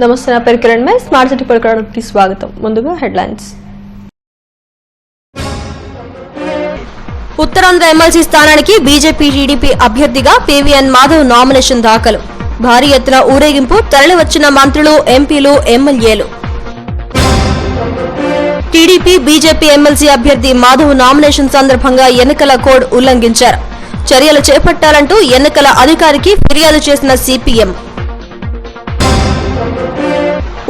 నమస్తే, నా పేరు కిరణ్ మే. స్మార్ట్ సిటీ పరికరానికి స్వాగతం. ముందుగా హెడ్లైన్స్. ఉత్తరాంధ్ర ఎమ్మెల్సీ స్థానానికి బీజేపీ టీడీపీ అభ్యర్థిగా పీవీఎన్ మాధవ్ నామినేషన్ దాఖలు. భారీ ఎత్తున ఊరేగింపు, తరలివచ్చిన మంత్రులు, ఎంపీలు, ఎమ్మెల్యేలు. టీడీపీ బీజేపీ ఎమ్మెల్సీ అభ్యర్థి మాధవ్ నామినేషన్ సందర్భంగా ఎన్నికల కోడ్ ఉల్లంఘించారు. చర్యలు చేపట్టాలంటూ ఎన్నికల అధికారికి ఫిర్యాదు చేసిన సిపిఎం.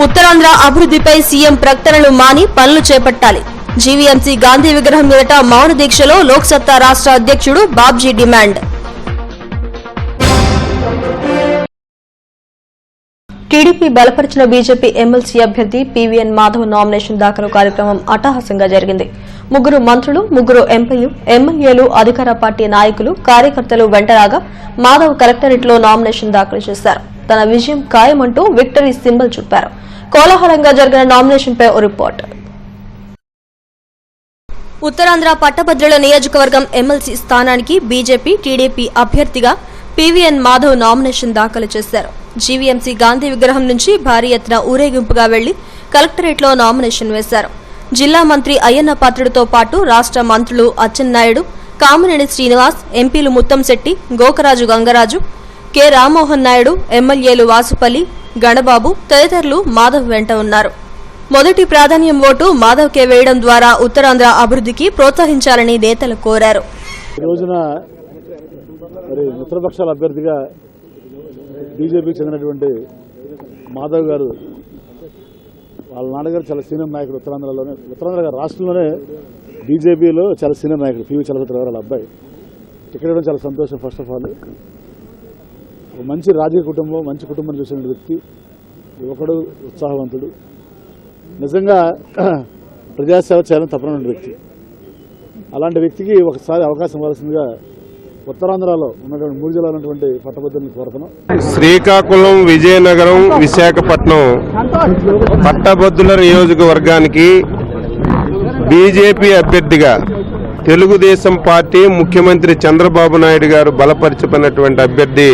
ఉత్తరాంధ్ర అభివృద్ధిపై సీఎం ప్రకటనలు మాని పనులు చేపట్టాలి. జీవీఎంసీ గాంధీ విగ్రహం ఎదుట మౌన దీక్షలో లోక్సత్తా రాష్ట్ర అధ్యక్షుడు బాబ్జీ డిమాండ్. టీడీపీ బలపరిచిన బీజేపీ ఎమ్మెల్సీ అభ్యర్థి పీవీఎన్ మాధవ్ నామినేషన్ దాఖలు కార్యక్రమం అట్టహాసంగా జరిగింది. 3 మంత్రులు, 3 ఎంపీలు, ఎమ్మెల్యేలు, అధికార పార్టీ నాయకులు, కార్యకర్తలు వెంటరాగా మాధవ్ కలెక్టరేట్లో నామినేషన్ దాఖలు చేశారు. తన విజయం ఖాయమంటూ విక్టరీ సింబల్ చూపారు. కోలాహలంగా జరిగిన నామినేషన్ పై ఓ రిపోర్ట్. ఉత్తరాంధ్ర పట్టభద్రుల నియోజకవర్గం ఎమ్మెల్సీ స్థానానికి బీజేపీ టీడీపీ అభ్యర్థిగా పీవీఎన్ మాధవ్ నామినేషన్ దాఖలు చేశారు. జీవీఎంసీ గాంధీ విగ్రహం నుంచి భారీ ఎత్తున ఊరేగింపుగా వెళ్లి కలెక్టరేట్లో నామినేషన్ వేశారు. జిల్లా మంత్రి అయ్యన్న పాత్రుడితో పాటు రాష్ట్ర మంత్రులు అచ్చెన్నాయుడు, కామినేని శ్రీనివాస్, ఎంపీలు ముత్తంశెట్టి, గోకరాజు గంగరాజు, కె రామ్మోహన్ నాయుడు, ఎమ్మెల్యేలు వాసుపల్లి, గణబాబు తదితరులు మాధవ్ వెంట ఉన్నారు. మొదటి ప్రాధాన్యం ఓటు మాధవ్కే వేయడం ద్వారా ఉత్తరాంధ్ర అభివృద్ధికి ప్రోత్సహించాలని నేతలు కోరారు. ఈ రోజున మిత్రపక్షాల అభ్యర్థిగా బీజేపీకి చెందినటువంటి మాధవ్ గారు, వాళ్ళ నాన్నగారు చాలా సీనియర్ నాయకుడు. ఉత్తరాంధ్ర రాష్ట్రంలోనే బీజేపీలో చాలా సీనియర్ నాయకుడు పివి చలపతిరావు వాళ్ళ అబ్బాయి. టికెట్ ఇవ్వడం చాలా సంతోషం. ఫస్ట్ ఆఫ్ ఆల్ మంచి రాజకీయ కుటుంబం, మంచి కుటుంబం చూసిన వ్యక్తి, యువకుడు, ఉత్సాహవంతుడు, నిజంగా ప్రజాసేవ చేయాలని తప్పన వ్యక్తి. అలాంటి వ్యక్తికి ఒకసారి అవకాశం ఇవ్వాల్సిందిగా ఉత్తరాంధ్రలో ఉన్నటువంటి 3 జిల్లాలు ఉన్నటువంటి పట్టభద్రులను కోరుతున్నాం. శ్రీకాకుళం, విజయనగరం, విశాఖపట్నం పట్టభద్రుల నియోజకవర్గానికి బీజేపీ అభ్యర్థిగా తెలుగుదేశం పార్టీ ముఖ్యమంత్రి చంద్రబాబు నాయుడు గారు బలపరిచినటువంటి అభ్యర్థి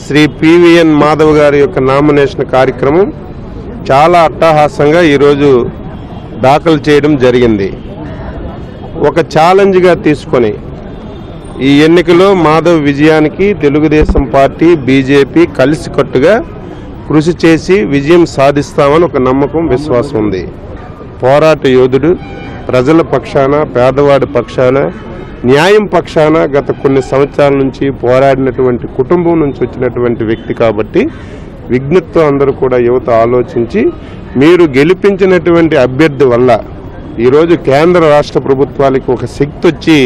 శ్రీ పీవీఎన్ మాధవ్ గారి యొక్క నామినేషన్ కార్యక్రమం చాలా అట్టహాసంగా ఈరోజు దాఖలు చేయడం జరిగింది. ఒక ఛాలెంజ్గా తీసుకొని ఈ ఎన్నికలో మాధవ్ విజయానికి తెలుగుదేశం పార్టీ, బీజేపీ కలిసికట్టుగా కృషి చేసి విజయం సాధిస్తామని ఒక నమ్మకం, విశ్వాసం ఉంది. పోరాట యోధుడు, ప్రజల పక్షాన, పేదవాడి పక్షాన, న్యాయం పక్షాన గత కొన్ని సంవత్సరాల నుంచి పోరాడినటువంటి కుటుంబం నుంచి వచ్చినటువంటి వ్యక్తి కాబట్టి విజ్ఞతతో అందరూ కూడా యువత ఆలోచించి మీరు గెలిపించినటువంటి అభ్యర్థి వల్ల ఈరోజు కేంద్ర రాష్ట్ర ప్రభుత్వాలకు ఒక శక్తి వచ్చి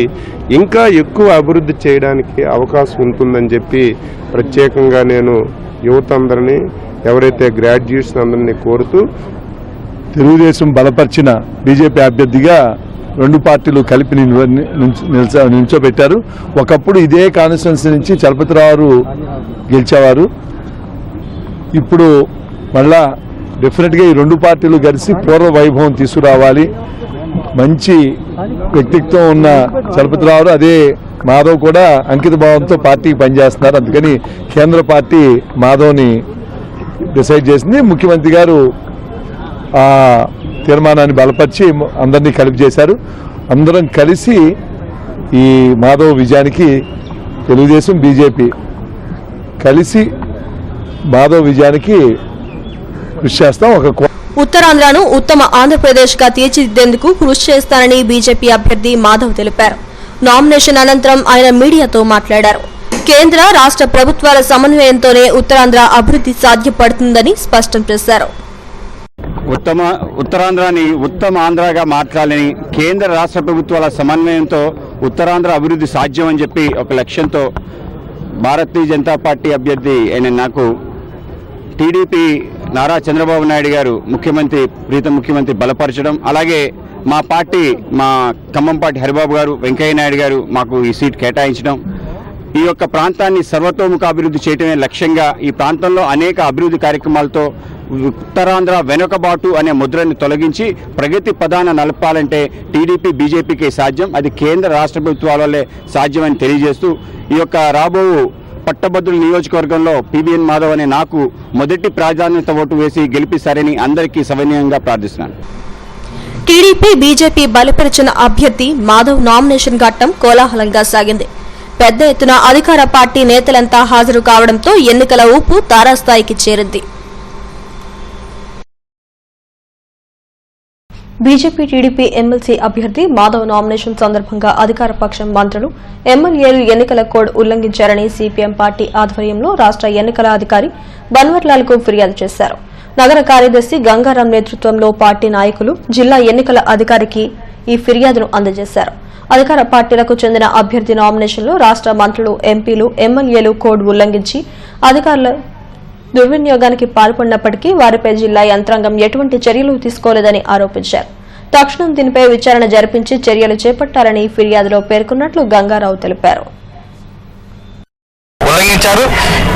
ఇంకా ఎక్కువ అభివృద్ధి చేయడానికి అవకాశం ఉంటుందని చెప్పి ప్రత్యేకంగా నేను యువత అందరినీ, ఎవరైతే గ్రాడ్యుయేట్స్ అందరినీ కోరుతూ తెలుగుదేశం బలపరిచిన బీజేపీ అభ్యర్థిగా 2 పార్టీలు కలిపి నిల్చోబెట్టారు. ఒకప్పుడు ఇదే కాన్స్టిట్యున్సీ నుంచి చలపతిరావు గెలిచేవారు. ఇప్పుడు మళ్ళా డెఫినెట్గా ఈ 2 పార్టీలు కలిసి పూర్వ వైభవం తీసుకురావాలి. మంచి వ్యక్తిత్వం ఉన్న చలపతిరావు, అదే మాధవ్ కూడా అంకిత భావంతో పార్టీకి పనిచేస్తున్నారు. అందుకని కేంద్ర పార్టీ మాధవ్ని డిసైడ్ చేసింది. ముఖ్యమంత్రి గారు ఆ తీర్మానాన్ని బలపరిచి అందరినీ కలిపి చేశారు. అందరం కలిసి ఈ మాధవ్ విజయానికి తెలుగుదేశం, బీజేపీ కలిసి మాధవ్ విజయానికి కృషి చేస్తాం. ఉత్తరాంధ్రను ఉత్తమ ఆంధ్రప్రదేశ్ గా తీర్చిదిద్దేందుకు కృషి చేస్తానని బీజేపీ అభ్యర్థి మాధవ్ తెలిపారు. నామినేషన్ అనంతరం ఆయన మీడియాతో మాట్లాడారు. కేంద్ర, రాష్ట్ర ప్రభుత్వాల సమన్వయంతోనే ఉత్తరాంధ్ర అభివృద్ధి సాధ్యపడుతుందని స్పష్టం చేశారు. ఉత్తరాంధ్రాన్ని ఉత్తమ ఆంధ్రగా మార్చాలని కేంద్ర రాష్ట్ర ప్రభుత్వాల సమన్వయంతో ఉత్తరాంధ్ర అభివృద్ధి సాధ్యం అని చెప్పి ఒక లక్ష్యంతో భారతీయ జనతా పార్టీ అభ్యర్థి అయిన నాకు టీడీపీ నారా చంద్రబాబు నాయుడు గారు ప్రీతం ముఖ్యమంత్రి బలపరచడం, అలాగే మా పార్టీ, మా ఖమ్మం పార్టీ హరిబాబు గారు, వెంకయ్య నాయుడు గారు మాకు ఈ సీట్ కేటాయించడం, ఈ యొక్క ప్రాంతాన్ని సర్వతోముఖ అభివృద్ధి చేయడమే లక్ష్యంగా ఈ ప్రాంతంలో అనేక అభివృద్ధి కార్యక్రమాలతో ఉత్తరాంధ్ర వెనుకబాటు అనే ముద్రని తొలగించి ప్రగతి పదాన నలపాలంటే టీడీపీ, బీజేపీకి సాధ్యం. అది కేంద్ర రాష్ట్ర ప్రభుత్వాల వల్లే సాధ్యమని తెలియజేస్తూ ఈ యొక్క రాబో పట్టభద్రుల నియోజకవర్గంలో పివిఎన్ మాధవ్ అనే నాకు మొదటి ప్రాధాన్యత ఓటు వేసి గెలిపిస్తారని అందరికీ సవినయంగా ప్రార్థిస్తున్నాను. టీడీపీ బీజేపీ బలపరిచిన అభ్యర్థి మాధవ్ నామినేషన్ ఘట్టం కోలాహలంగా సాగింది. పెద్ద ఎత్తున అధికార పార్టీ నేతలంతా హాజరు కావడంతో ఎన్నికల ఊపు తారాస్థాయికి చేరింది. బీజేపీ టీడీపీ ఎమ్మెల్సీ అభ్యర్థి మాధవ్ నామినేషన్ సందర్భంగా అధికార పక్షం మంత్రులు ఎమ్మెల్యేలు ఎన్నికల కోడ్ ఉల్లంఘించారని సిపిఎం పార్టీ ఆధ్వర్యంలో రాష్ట ఎన్నికల అధికారి బన్వర్లాల్కు ఫిర్యాదు చేశారు. నగర కార్యదర్శి గంగారాం నేతృత్వంలో పార్టీ నాయకులు జిల్లా ఎన్నికల అధికారికి ఈ ఫిర్యాదును అందజేశారు. అధికార పార్టీలకు చెందిన అభ్యర్థి నామినేషన్లో రాష్ట మంత్రులు, ఎంపీలు, ఎమ్మెల్యేలు కోడ్ ఉల్లంఘించి అధికారుల దుర్వినియోగానికి పాల్పడినప్పటికీ వారిపై జిల్లా యంత్రాంగం ఎటువంటి చర్యలు తీసుకోలేదని ఆరోపించారు. తక్షణం దీనిపై విచారణ జరిపించి చర్యలు చేపట్టాలని ఫిర్యాదులో పేర్కొన్నట్లు గంగారావు తెలిపారు. ఉల్లంఘించారు.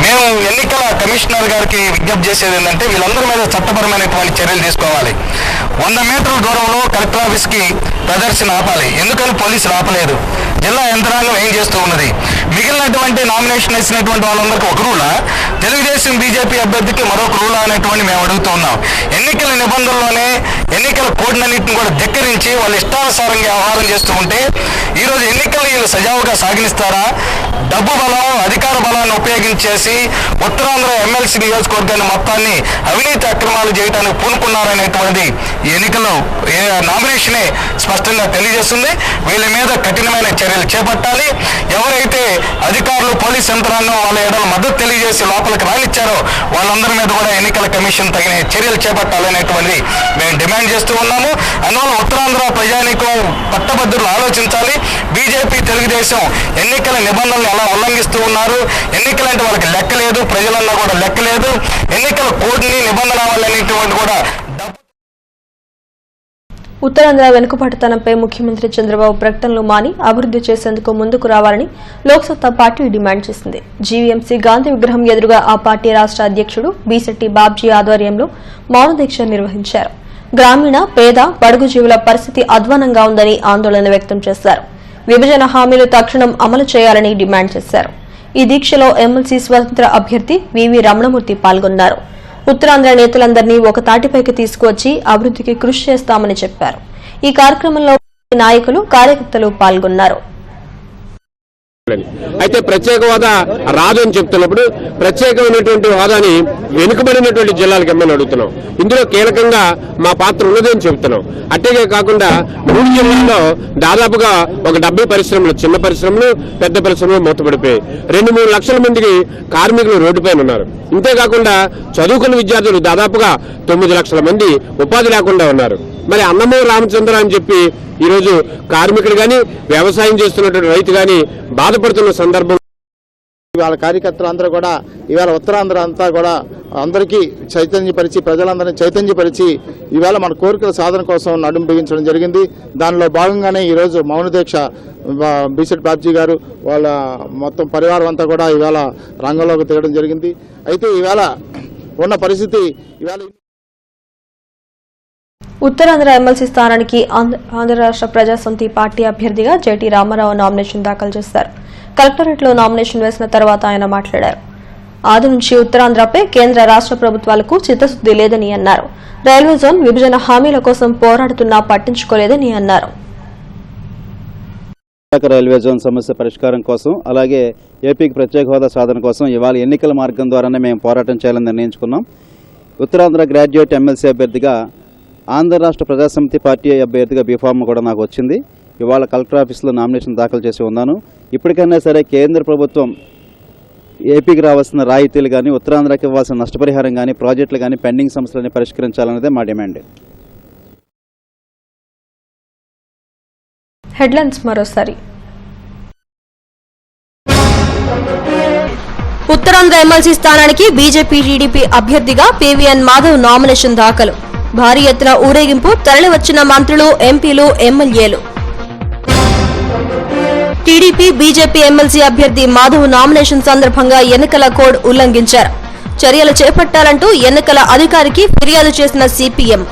మేము ఎన్నికల కమిషనర్ గారికి విజ్ఞప్తి చేసేది ఏంటంటే వీళ్ళందరి మీద చట్టపరమైనటువంటి చర్యలు తీసుకోవాలి. 100 మీటర్ల దూరంలో కలెక్టర్ ఆఫీస్ కి ప్రదర్శన ఆపాలి. ఎందుకని పోలీసులు ఆపలేదు? జిల్లా యంత్రాంగం ఏం చేస్తూ ఉన్నది? మిగిలినటువంటి నామినేషన్ వేసినటువంటి వాళ్ళందరికీ ఒక రూలా, తెలుగుదేశం బీజేపీ అభ్యర్థికి మరొక రూలా అనేటువంటి మేము అడుగుతూ ఉన్నాం. ఎన్నికల నిబంధనలోనే ఎన్నికల కోడ్లన్నింటిని కూడా ధిక్కరించి వాళ్ళు ఇష్టానుసారంగా వ్యవహారం చేస్తూ ఉంటే ఈరోజు ఎన్నికలు వీళ్ళు సజావుగా సాగిస్తారా? డబ్బు బలం, అధికార బలాన్ని ఉపయోగించేసి ఉత్తరాంధ్ర ఎమ్మెల్సీ నియోజకవర్గాన్ని మొత్తాన్ని అవినీతి అక్రమాలు చేయడానికి పూనుకున్నారనేటువంటి ఎన్నికల్లో నామినేషనే స్పష్టంగా తెలియజేస్తుంది. వీళ్ళ మీద కఠినమైన చర్యలు చేపట్టాలి. ఎవరైతే అధికారులు, పోలీస్ యంత్రాంగం వాళ్ళ ఎడల మద్దతు తెలియజేసి లోపలికి రానిచ్చారో వాళ్ళందరి మీద కూడా ఎన్నికల కమిషన్ తగిన చర్యలు చేపట్టాలనేటువంటిది మేము డిమాండ్ చేస్తూ ఉన్నాము. అందువల్ల ఉత్తరాంధ్ర ప్రజానీకం పట్టభద్రులు ఆలోచించాలి. బీజేపీ, తెలుగుదేశం ఎన్నికల నిబంధనలు ఎలా ఉల్లంఘిస్తూ ఉన్నారు? ఎన్నికలంటే వాళ్ళకి లెక్కలేదు, ప్రజలన్నా కూడా లెక్కలేదు. ఎన్నికల కోడ్ని, నిబంధనలన్నింటి కూడా ఉత్తరాంధ్ర వెనుకబాటుతనంపై ముఖ్యమంత్రి చంద్రబాబు ప్రకటనలు మాని అభివృద్ది చేసేందుకు ముందుకు రావాలని లోక్సత్తా పార్టీ డిమాండ్ చేసింది. జీవీఎంసీ గాంధీ విగ్రహం ఎదురుగా ఆ పార్టీ రాష్ట అధ్యక్షుడు బీశెట్టి బాబ్జీ ఆధ్వర్యంలో మౌనదీక్ష నిర్వహించారు. గ్రామీణ, పేద, బడుగు జీవుల పరిస్థితి అధ్వానంగా ఉందని ఆందోళన వ్యక్తం చేశారు. విభజన హామీలు తక్షణం అమలు చేయాలని డిమాండ్ చేశారు. ఈ దీక్షలో ఎమ్మెల్సీ స్వతంత్ర అభ్యర్థి వివి రమణమూర్తి పాల్గొన్నారు. ఉత్తరాంధ్ర నేతలందరినీ ఒక తాటిపైకి తీసుకువచ్చి అభివృద్దికి కృషి చేస్తామని చెప్పారు. ఈ కార్యక్రమంలో నాయకులు, కార్యకర్తలు పాల్గొన్నారు. అయితే ప్రత్యేక హోదా రాదు అని చెప్తున్నప్పుడు ప్రత్యేకమైనటువంటి హోదాని వెనుకబడినటువంటి జిల్లాలకు ఇమ్మని అడుగుతున్నాం. ఇందులో కీలకంగా మా పాత్ర ఉన్నదని చెబుతున్నాం. అట్టే కాకుండా 3 జిల్లాల్లో దాదాపుగా ఒక 70 పరిశ్రమలు, చిన్న పరిశ్రమలు, పెద్ద పరిశ్రమలు మూతపడిపోయాయి. 2-3 లక్షల మందికి కార్మికులు రోడ్డుపైన ఉన్నారు. ఇంతేకాకుండా చదువుకున్న విద్యార్థులు దాదాపుగా 9 లక్షల మంది ఉపాధి లేకుండా ఉన్నారు. మరి అన్నమో రామచంద్ర అని చెప్పి ఈరోజు కార్మికులు కానీ, వ్యవసాయం చేస్తున్నటువంటి రైతు కానీ బాధపడుతున్న సందర్భం. ఇవాళ కార్యకర్తలు అందరూ కూడా ఇవాళ ఉత్తరాంధ్ర అంతా కూడా అందరికీ చైతన్యపరిచి, ప్రజలందరినీ చైతన్యపరిచి ఇవాళ మన కోరికల సాధన కోసం నడుం బిగించడం జరిగింది. దానిలో భాగంగానే ఈరోజు మౌన దీక్ష బీసెట్ బాబ్జీ గారు వాళ్ళ మొత్తం పరివారం అంతా కూడా ఇవాళ రంగంలోకి దిగడం జరిగింది. అయితే ఇవాళ ఉన్న పరిస్థితి ఇవాళ ఉత్తరాంధ్ర ఎమ్మెల్సీ స్థానానికి ఆంధ్ర రాష్ట్ర ప్రజాసమితి పార్టీ అభ్యర్థిగా జేటీ రామారావు నామినేషన్ దాఖలు చేశారు. కలెక్టరేట్లో నామినేషన్ వేసిన తర్వాత ఆయన మాట్లాడారు. ఆది నుంచి ఉత్తరాంధ్రపై కేంద్ర రాష్ట్ర ప్రభుత్వాలకు చిత్తశుద్ది లేదని అన్నారు. రైల్వే జోన్ విభజన హామీల కోసం పోరాడుతున్నా పట్టించుకోలేదని అన్నారు. రైల్వే జోన్ సమస్య పరిష్కారం కోసం, అలాగే ఏపీకి ప్రత్యేక హోదా సాధన కోసం ఇవాళ ఎన్నికల మార్గం ద్వారానే మేము పోరాటం చేయాలని నిర్ణయించుకున్నాం. ఉత్తరాంధ్ర గ్రాడ్యుయేట్ ఎమ్మెల్సీ అభ్యర్థిగా ఆంధ్ర రాష్ట్ర ప్రజాసమితి పార్టీ అభ్యర్థిగా బీఫామ్ కూడా నాకు వచ్చింది. ఇవాళ కలెక్టర్ ఆఫీసులో నామినేషన్ దాఖలు చేసి ఉన్నాను. ఇప్పటికైనా సరే కేంద్ర ప్రభుత్వం ఏపీకి రావాల్సిన రాయితీలు కానీ, ఉత్తరాంధ్రకి ఇవ్వాల్సిన నష్టపరిహారం కానీ, ప్రాజెక్టులు కానీ, పెండింగ్ సమస్యలని పరిష్కరించాలన్నదే మా డిమాండ్. హెడ్లైన్స్ మరోసారి. ఉత్తరాంధ్ర ఎమ్మెల్సీ స్థానానికి బీజేపీ టీడీపీ అభ్యర్థిగా పీవీఎన్ మాధవ్ నామినేషన్ దాఖలు. భారీ ఎత్తున ఊరేగింపు, తరలివచ్చిన మంత్రులు, ఎంపీలు, ఎమ్మెల్యేలు. టీడీపీ బీజేపీ ఎమ్మెల్సీ అభ్యర్థి మాధవ్ నామినేషన్ సందర్భంగా ఎన్నికల కోడ్ ఉల్లంఘించారు. చర్యలు చేపట్టాలంటూ ఎన్నికల అధికారికి ఫిర్యాదు చేసిన సిపిఎం.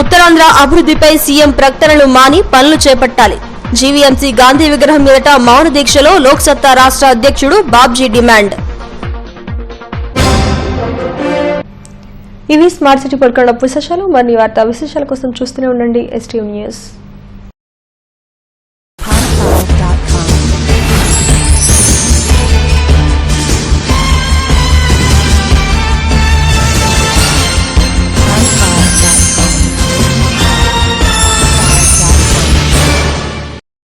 ఉత్తరాంధ్ర అభివృద్దిపై సీఎం ప్రకటనలు మాని పనులు చేపట్టాలి. జీవీఎంసీ గాంధీ విగ్రహం ఎదుట మౌన దీక్షలో లోక్ సత్తా రాష్ట్ర అధ్యక్షుడు బాబ్జీ డిమాండ్. ఇవి స్మార్ట్ సిటీ పడుకున్న విశేషాలు. మరిన్ని వార్తా విశేషాల కోసం చూస్తూనే ఉండండి STM న్యూస్.